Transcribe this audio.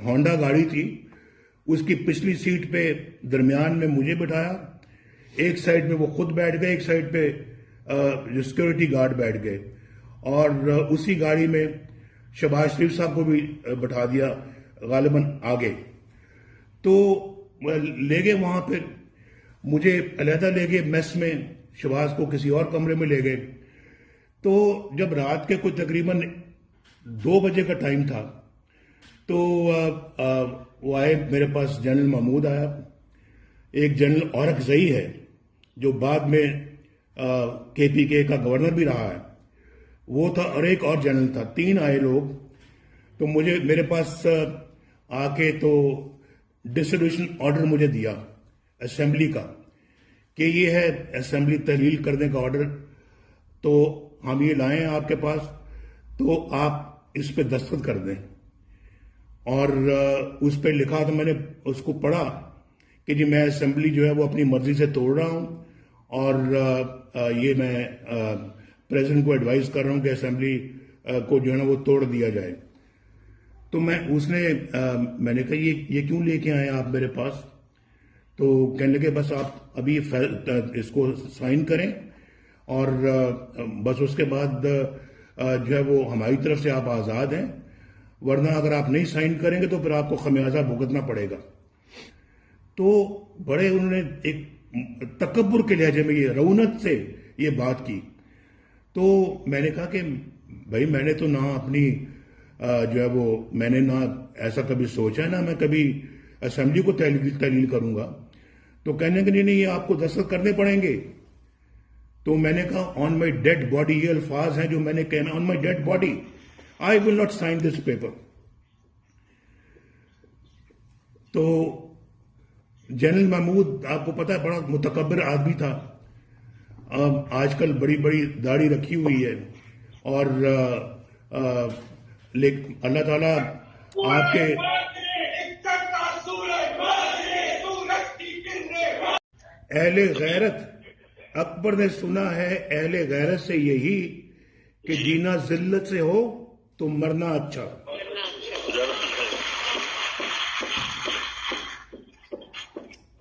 Honda گاڑی تھی، اس کی پچھلی سیٹ پہ درمیان میں مجھے بٹھایا، ایک سائڈ پہ وہ خود بیٹھ گئے، ایک سائڈ پہ جو سیکورٹی گارڈ بیٹھ گئے، اور اسی گاڑی میں شہباز شریف صاحب کو بھی بٹھا دیا غالباً آگے. تو لے گئے وہاں پہ، مجھے علیحدہ لے گئے میس میں، شہباز کو کسی اور کمرے میں لے گئے. تو جب رات کے کوئی تقریباً 2 بجے کا ٹائم تھا تو وہ آئے میرے پاس، جنرل محمود آیا، ایک جنرل اورکزئی ہے جو بعد میں KPK کا گورنر بھی رہا ہے، وہ تھا، اور ایک اور جنرل تھا. 3 آئے لوگ. تو میرے پاس آ کے تو ڈسٹریبیوشن آرڈر مجھے دیا اسمبلی کا کہ یہ ہے اسمبلی تحلیل کرنے کا آرڈر، تو ہم یہ لائیں آپ کے پاس، تو آپ اس پہ دستخط کر دیں. اور اس پہ لکھا تو میں نے اس کو پڑھا کہ جی میں اسمبلی جو ہے وہ اپنی مرضی سے توڑ رہا ہوں، اور یہ میں پریزیڈنٹ کو ایڈوائز کر رہا ہوں کہ اسمبلی کو جو ہے نا وہ توڑ دیا جائے. تو میں نے کہا یہ کیوں لے کے آئے آپ میرے پاس؟ تو کہنے لگے بس آپ ابھی اس کو سائن کریں، اور بس اس کے بعد جو ہے وہ ہماری طرف سے آپ آزاد ہیں، ورنہ اگر آپ نہیں سائن کریں گے تو پھر آپ کو خمیازہ بھگتنا پڑے گا. تو بڑے انہوں نے ایک تکبر کے لہجے میں، یہ رونت سے یہ بات کی. تو میں نے کہا کہ بھائی میں نے تو نہ اپنی جو ہے وہ میں نے نہ ایسا کبھی سوچا، نہ میں کبھی اسمبلی کو تحلیل کروں گا. تو کہنے کہ نہیں یہ آپ کو دستخط کرنے پڑیں گے. تو میں نے کہا آن مائی ڈیڈ باڈی، یہ الفاظ ہیں جو میں نے کہنا، on my dead body I will not sign this paper. تو جنرل محمود آپ کو پتا ہے بڑا متکبر آدمی تھا، آج کل بڑی بڑی داڑھی رکھی ہوئی ہے، اور اللہ تعالیٰ آپ کے اہل غیرت، اکبر نے سنا ہے اہل غیرت سے یہی کہ جینا ذلت سے ہو تو مرنا اچھا.